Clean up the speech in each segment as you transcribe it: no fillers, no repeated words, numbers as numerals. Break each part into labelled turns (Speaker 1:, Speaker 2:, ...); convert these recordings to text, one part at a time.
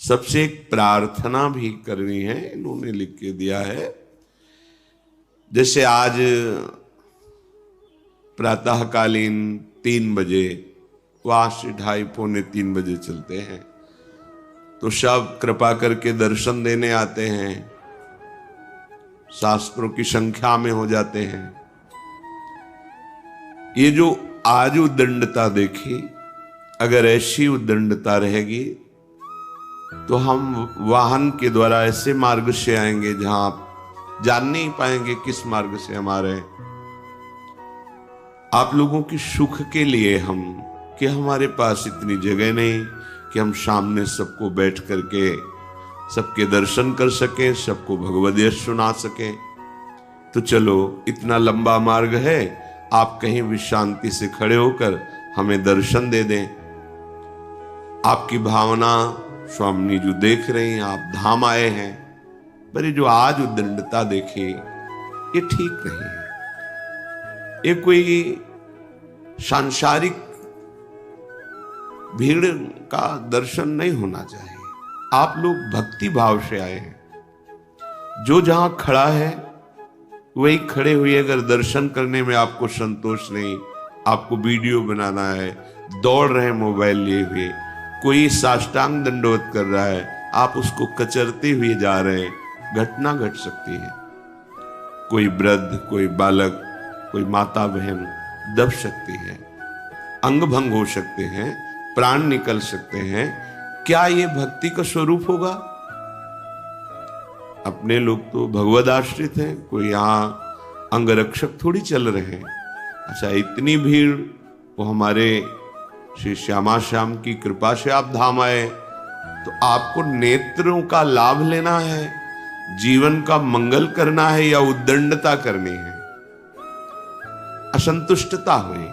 Speaker 1: सबसे एक प्रार्थना भी करनी है, इन्होंने लिख के दिया है। जैसे आज प्रातःकालीन 3 बजे, वहां से 2:30 पौने 3 बजे चलते हैं, तो सब कृपा करके दर्शन देने आते हैं, शास्त्रों की संख्या में हो जाते हैं। ये जो आज उद्दंडता देखी, अगर ऐसी उद्दंडता रहेगी तो हम वाहन के द्वारा ऐसे मार्ग से आएंगे जहां आप जान नहीं पाएंगे किस मार्ग से हम आ रहे हैं। आप लोगों की सुख के लिए हम, कि हमारे पास इतनी जगह नहीं कि हम सामने सबको बैठ करके सबके दर्शन कर सकें, सबको भगवद यश सुना सकें। तो चलो, इतना लंबा मार्ग है, आप कहीं भी शांति से खड़े होकर हमें दर्शन दे दें। आपकी भावना स्वामी जो देख रहे हैं, आप धाम आए हैं, पर ये जो आज उद्दंडता देखी, ये ठीक नहीं है। ये कोई सांसारिक भीड़ का दर्शन नहीं होना चाहिए। आप लोग भक्ति भाव से आए हैं। जो जहां खड़ा है वही खड़े हुए, अगर दर्शन करने में आपको संतोष नहीं, आपको वीडियो बनाना है, दौड़ रहे हैं मोबाइल लिए हुए, कोई साष्टांग दंडवत कर रहा है, आप उसको कचरते हुए जा रहे हैं, घटना घट सकती है। कोई वृद्ध, कोई बालक, कोई माता बहन दब सकती है, अंग भंग हो सकते हैं, प्राण निकल सकते हैं। क्या ये भक्ति का स्वरूप होगा? अपने लोग तो भगवद आश्रित हैं, कोई यहां अंगरक्षक थोड़ी चल रहे हैं। अच्छा, इतनी भीड़, वो हमारे श्री श्यामा श्याम की कृपा से आप धाम आए, तो आपको नेत्रों का लाभ लेना है, जीवन का मंगल करना है, या उद्दंडता करनी है, असंतुष्टता हुई।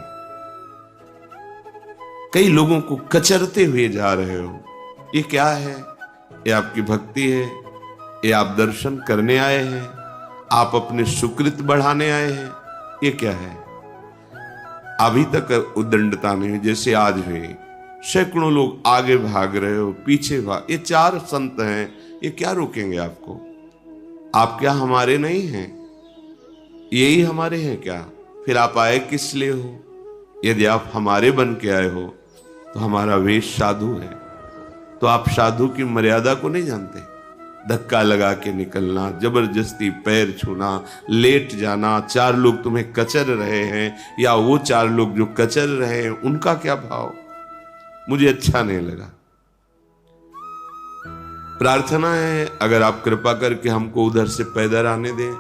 Speaker 1: कई लोगों को कचरते हुए जा रहे हो, ये क्या है? ये आपकी भक्ति है? ये आप दर्शन करने आए हैं? आप अपने सुकृत बढ़ाने आए हैं? ये क्या है? अभी तक उद्दंडता नहीं हुई, जैसे आज हुई। सैकड़ों लोग आगे भाग रहे हो, पीछे भाग, ये 4 संत हैं, ये क्या रोकेंगे आपको? आप क्या हमारे नहीं हैं? यही हमारे हैं क्या? फिर आप आए किस लिए हो? यदि आप हमारे बन के आए हो तो हमारा वेश साधु है, तो आप साधु की मर्यादा को नहीं जानते। धक्का लगा के निकलना, जबरदस्ती पैर छूना, लेट जाना, 4 लोग तुम्हें कचर रहे हैं, या वो 4 लोग जो कचर रहे हैं उनका क्या भाव? मुझे अच्छा नहीं लगा। प्रार्थना है, अगर आप कृपा करके हमको उधर से पैदल आने दें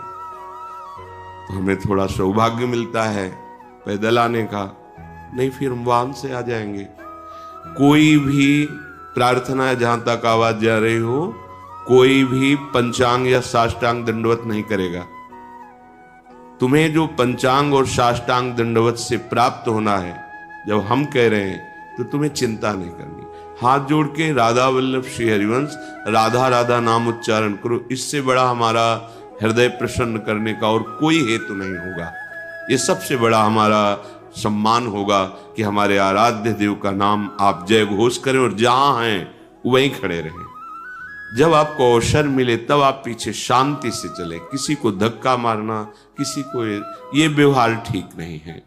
Speaker 1: तो हमें थोड़ा सौभाग्य मिलता है पैदल आने का, नहीं फिर हम वाहन से आ जाएंगे। कोई भी प्रार्थना है, जहां तक आवाज जा रही हो, कोई भी पंचांग या साष्टांग दंडवत नहीं करेगा। तुम्हें जो पंचांग और साष्टांग दंडवत से प्राप्त होना है, जब हम कह रहे हैं तो तुम्हें चिंता नहीं करनी। हाथ जोड़ के राधा वल्लभ श्री हरिवंश, राधा राधा नाम उच्चारण करो। इससे बड़ा हमारा हृदय प्रसन्न करने का और कोई हेतु नहीं होगा। ये सबसे बड़ा हमारा सम्मान होगा कि हमारे आराध्य देव का नाम आप जय घोष करें और जहां हैं वहीं खड़े रहें। जब आपको अवसर मिले तब आप पीछे शांति से चले। किसी को धक्का मारना, किसी को, ये व्यवहार ठीक नहीं है।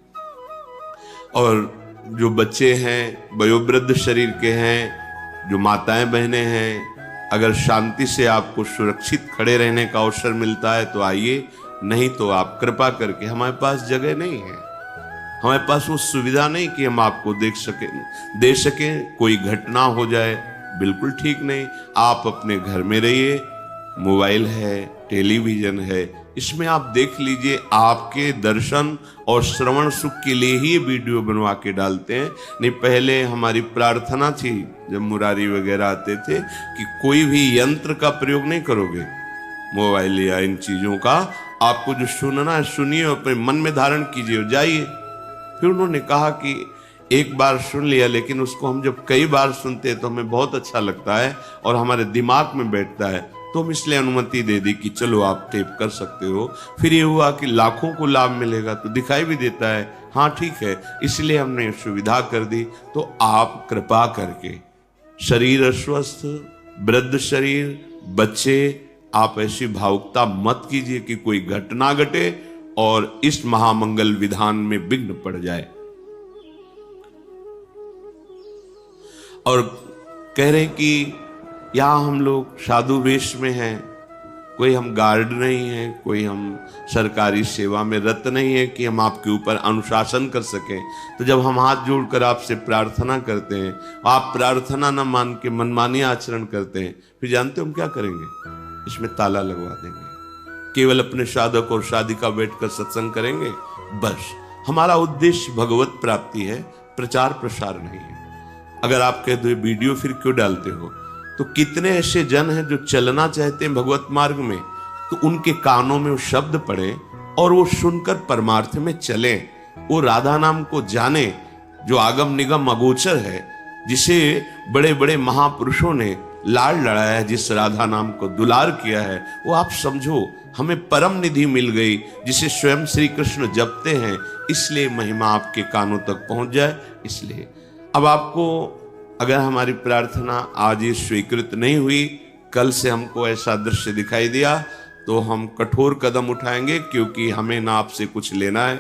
Speaker 1: और जो बच्चे हैं, वयोवृद्ध शरीर के हैं, जो माताएं बहनें हैं, अगर शांति से आपको सुरक्षित खड़े रहने का अवसर मिलता है तो आइए, नहीं तो आप कृपा करके, हमारे पास जगह नहीं है, हमारे पास वो सुविधा नहीं कि हम आपको दे सकें। कोई घटना हो जाए, बिल्कुल ठीक नहीं। आप अपने घर में रहिए, मोबाइल है, टेलीविजन है, इसमें आप देख लीजिए। आपके दर्शन और श्रवण सुख के लिए ही वीडियो बनवा के डालते हैं। नहीं, पहले हमारी प्रार्थना थी जब मुरारी वगैरह आते थे कि कोई भी यंत्र का प्रयोग नहीं करोगे, मोबाइल या इन चीजों का। आपको जो सुनना है सुनिए, अपने मन में धारण कीजिए और जाइए। फिर उन्होंने कहा कि एक बार सुन लिया, लेकिन उसको हम जब कई बार सुनते हैं तो हमें बहुत अच्छा लगता है और हमारे दिमाग में बैठता है, तो हम इसलिए अनुमति दे दी कि चलो आप टेप कर सकते हो। फिर ये हुआ कि लाखों को लाभ मिलेगा, तो दिखाई भी देता है, हाँ ठीक है, इसलिए हमने सुविधा कर दी। तो आप कृपा करके, शरीर अस्वस्थ, वृद्ध शरीर, बच्चे, आप ऐसी भावुकता मत कीजिए कि कोई घटना घटे और इस महामंगल विधान में विघ्न पड़ जाए। और कह रहे कि यहां हम लोग साधु वेश में हैं, कोई हम गार्ड नहीं है, कोई हम सरकारी सेवा में रत नहीं है कि हम आपके ऊपर अनुशासन कर सकें। तो जब हम हाथ जोड़कर आपसे प्रार्थना करते हैं, आप प्रार्थना न मान के मनमानी आचरण करते हैं, फिर जानते हो हम क्या करेंगे? इसमें ताला लगवा देंगे। केवल अपने साधक और साधिका बैठकर सत्संग करेंगे, बस। हमारा उद्देश्य भगवत प्राप्ति है, प्रचार प्रसार नहीं है। अगर आप कहते हो वीडियो फिर क्यों डालते हो, तो कितने ऐसे जन हैं जो चलना चाहते हैं भगवत मार्ग में, तो उनके कानों में वो शब्द पड़े और वो सुनकर परमार्थ में चले, वो राधा नाम को जाने जो आगम निगम अगोचर है, जिसे बड़े बड़े महापुरुषों ने लाड़ लड़ाया है, जिस राधा नाम को दुलार किया है, वो आप समझो हमें परम निधि मिल गई, जिसे स्वयं श्री कृष्ण जपते हैं। इसलिए महिमा आपके कानों तक पहुंच जाए। इसलिए अब आपको अगर हमारी प्रार्थना आज ये स्वीकृत नहीं हुई, कल से हमको ऐसा दृश्य दिखाई दिया, तो हम कठोर कदम उठाएंगे, क्योंकि हमें ना आपसे कुछ लेना है,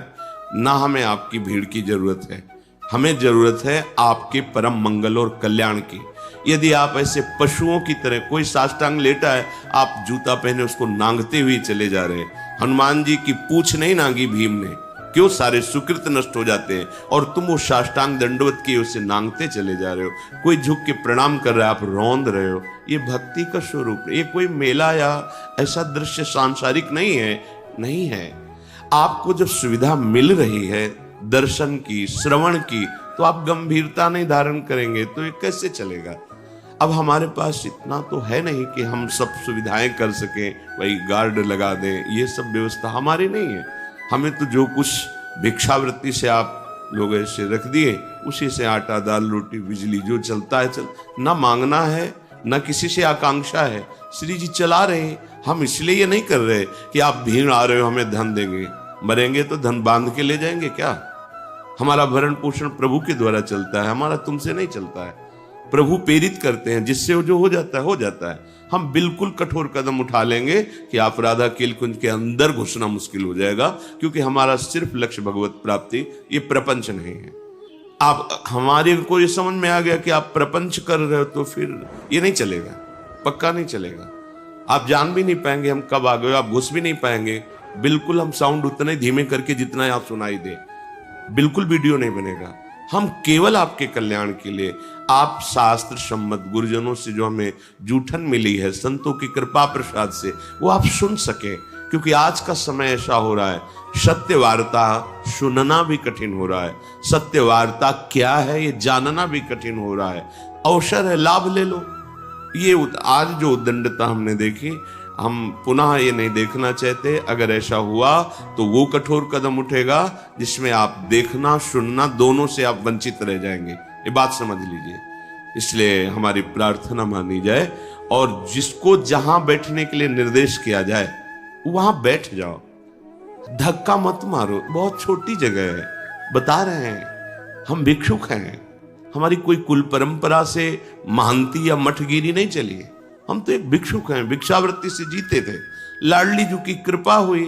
Speaker 1: ना हमें आपकी भीड़ की जरूरत है। हमें जरूरत है आपके परम मंगल और कल्याण की। यदि आप ऐसे पशुओं की तरह, कोई साष्टांग लेटा है, आप जूता पहने उसको नांगते हुए चले जा रहे हैं। हनुमान जी की पूछ नहीं नांगी भीम ने, क्यों? सारे सुकृत नष्ट हो जाते हैं, और तुम वो साष्टांग दंडवत किए उसे नांगते चले जा रहे हो। कोई झुक के प्रणाम कर रहा है, आप रौंद रहे हो। ये भक्ति का स्वरूप है। ये कोई मेला या ऐसा दृश्य सांसारिक नहीं है। आपको जब सुविधा मिल रही है दर्शन की, श्रवण की, तो आप गंभीरता नहीं धारण करेंगे तो ये कैसे चलेगा? अब हमारे पास इतना तो है नहीं कि हम सब सुविधाएं कर सकें, वही गार्ड लगा दें, ये सब व्यवस्था हमारी नहीं है। हमें तो जो कुछ भिक्षावृत्ति से आप लोग ऐसे रख दिए, उसी से आटा दाल रोटी बिजली जो चलता है ना मांगना है, ना किसी से आकांक्षा है। श्री जी चला रहे हैं। हम इसलिए ये नहीं कर रहे कि आप भीड़ आ रहे हो हमें धन देंगे, मरेंगे तो धन बांध के ले जाएंगे क्या? हमारा भरण पोषण प्रभु के द्वारा चलता है, हमारा तुमसे नहीं चलता है। प्रभु प्रेरित करते हैं, जिससे जो हो जाता है। हम बिल्कुल कठोर कदम उठा लेंगे कि आप राधा केलकुंज के अंदर घुसना मुश्किल हो जाएगा, क्योंकि हमारा सिर्फ लक्ष्य भगवत प्राप्ति, ये प्रपंच नहीं है। आप हमारे को ये समझ में आ गया कि आप प्रपंच कर रहे हो, तो फिर ये नहीं चलेगा, पक्का नहीं चलेगा। आप जान भी नहीं पाएंगे हम कब आ गए, आप घुस भी नहीं पाएंगे। बिल्कुल हम साउंड उतना ही धीमे करके जितना आप सुनाई दे, बिल्कुल वीडियो नहीं बनेगा। हम केवल आपके कल्याण के लिए, आप शास्त्र सम्मत गुरुजनों से जो हमें जूठन मिली है, संतों की कृपा प्रसाद से, वो आप सुन सके। क्योंकि आज का समय ऐसा हो रहा है, सत्य वार्ता सुनना भी कठिन हो रहा है, सत्य वार्ता क्या है ये जानना भी कठिन हो रहा है। अवसर है, लाभ ले लो। ये आज जो उद्दंडता हमने देखी, हम पुनः ये नहीं देखना चाहते। अगर ऐसा हुआ तो वो कठोर कदम उठेगा जिसमें आप देखना सुनना दोनों से आप वंचित रह जाएंगे। ये बात समझ लीजिए। इसलिए हमारी प्रार्थना मानी जाए, और जिसको जहां बैठने के लिए निर्देश किया जाए वहां बैठ जाओ, धक्का मत मारो। बहुत छोटी जगह है, बता रहे हैं हम भिक्षुक हैं, हमारी कोई कुल परंपरा से महंती या मठगिरी नहीं चली है। हम तो एक भिक्षुक हैं, भिक्षावृत्ति से जीते थे। लाडली जी की कृपा हुई,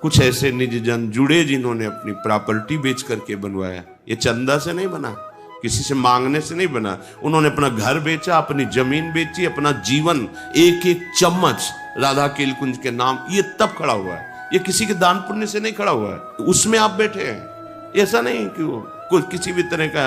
Speaker 1: कुछ ऐसे निज जन जुड़े जिन्होंने अपनी प्रॉपर्टी बेच करके बनवाया। ये चंदा से नहीं बना, किसी से मांगने से नहीं बना। उन्होंने अपना घर बेचा, अपनी जमीन बेची, अपना जीवन एक एक चम्मच राधा केलकुंज के नाम, ये तब खड़ा हुआ है। ये किसी के दान पुण्य से नहीं खड़ा हुआ है। उसमें आप बैठे हैं। ऐसा नहीं कि वो कुछ किसी भी तरह का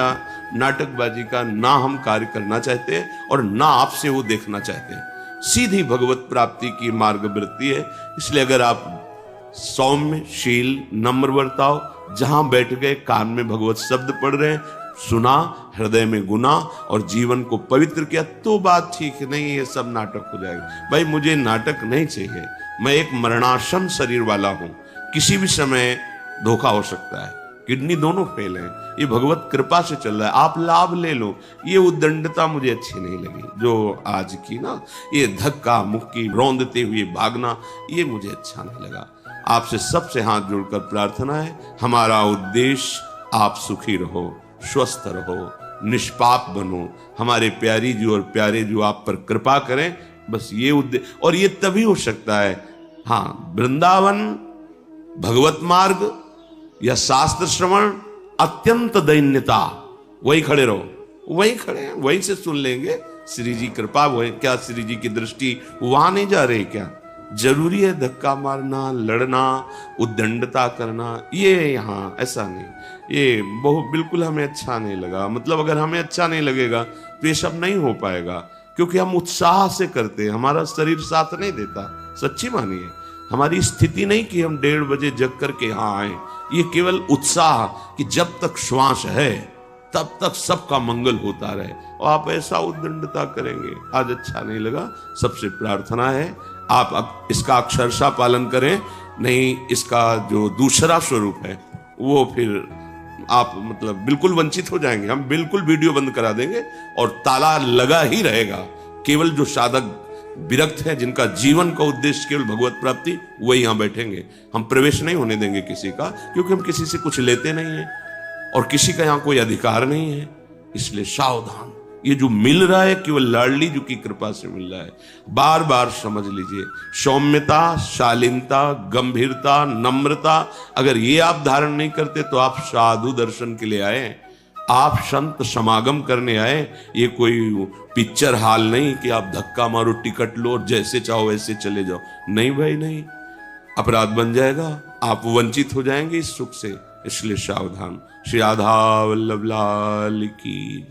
Speaker 1: नाटकबाजी का ना हम कार्य करना चाहते हैं और ना आपसे वो देखना चाहते हैं। सीधी भगवत प्राप्ति की मार्गवृत्ति है। इसलिए अगर आप सौम्य शील नम्र बर्ताव, जहां बैठ गए कान में भगवत शब्द पढ़ रहे हैं, सुना, हृदय में गुना और जीवन को पवित्र किया, तो बात ठीक है। नहीं ये सब नाटक हो जाएगा। भाई मुझे नाटक नहीं चाहिए। मैं एक मरणासन शरीर वाला हूं, किसी भी समय धोखा हो सकता है। किडनी दोनों फेल हैं। ये भगवत कृपा से चल रहा है, आप लाभ ले लो। ये उद्दंडता मुझे अच्छी नहीं लगी जो आज की ना, ये धक्का मुक्की रौंदते हुए भागना, ये मुझे अच्छा नहीं लगा। आपसे सबसे हाथ जोड़कर प्रार्थना है, हमारा उद्देश्य आप सुखी रहो, स्वस्थ रहो, निष्पाप बनो, हमारे प्यारी जी और प्यारे जो आप पर कृपा करें, बस ये उद्देश्य। और ये तभी हो सकता है, हाँ, वृंदावन, भगवत मार्ग या शास्त्र श्रवण, अत्यंत दैन्यता, वही खड़े रहो, वही खड़े हैं, वहीं से सुन लेंगे। श्री जी कृपा, वही क्या श्री जी की दृष्टि वहां नहीं जा रही क्या? जरूरी है धक्का मारना, लड़ना, उद्दंडता करना? ये यहाँ ऐसा नहीं, ये बहुत बिल्कुल हमें अच्छा नहीं लगा। मतलब अगर हमें अच्छा नहीं लगेगा तो ये सब नहीं हो पाएगा, क्योंकि हम उत्साह से करते हैं, हमारा शरीर साथ नहीं देता। सच्ची मानिए, हमारी स्थिति नहीं कि हम 1:30 बजे जग करके यहाँ आए, ये केवल उत्साह कि जब तक श्वास है तब तक सबका मंगल होता रहे। और आप ऐसा उद्दंडता करेंगे, आज अच्छा नहीं लगा। सबसे प्रार्थना है आप इसका अक्षरशः पालन करें, नहीं इसका जो दूसरा स्वरूप है वो फिर आप मतलब बिल्कुल वंचित हो जाएंगे। हम बिल्कुल वीडियो बंद करा देंगे और ताला लगा ही रहेगा। केवल जो साधक विरक्त है, जिनका जीवन का उद्देश्य केवल भगवत प्राप्ति, वही यहां बैठेंगे। हम प्रवेश नहीं होने देंगे किसी का, क्योंकि हम किसी से कुछ लेते नहीं है और किसी का यहां कोई अधिकार नहीं है। इसलिए सावधान, ये जो मिल रहा है केवल लाडली जी की कृपा से मिल रहा है। बार बार समझ लीजिए, सौम्यता, शालीनता, गंभीरता, नम्रता, अगर ये आप धारण नहीं करते तो आप साधु दर्शन के लिए आए, आप संत समागम करने आए। ये कोई पिक्चर हॉल नहीं कि आप धक्का मारो, टिकट लो और जैसे चाहो वैसे चले जाओ। नहीं भाई नहीं, अपराध बन जाएगा, आप वंचित हो जाएंगे इस सुख से। इसलिए सावधान। श्री राधा वल्लभ लाल की।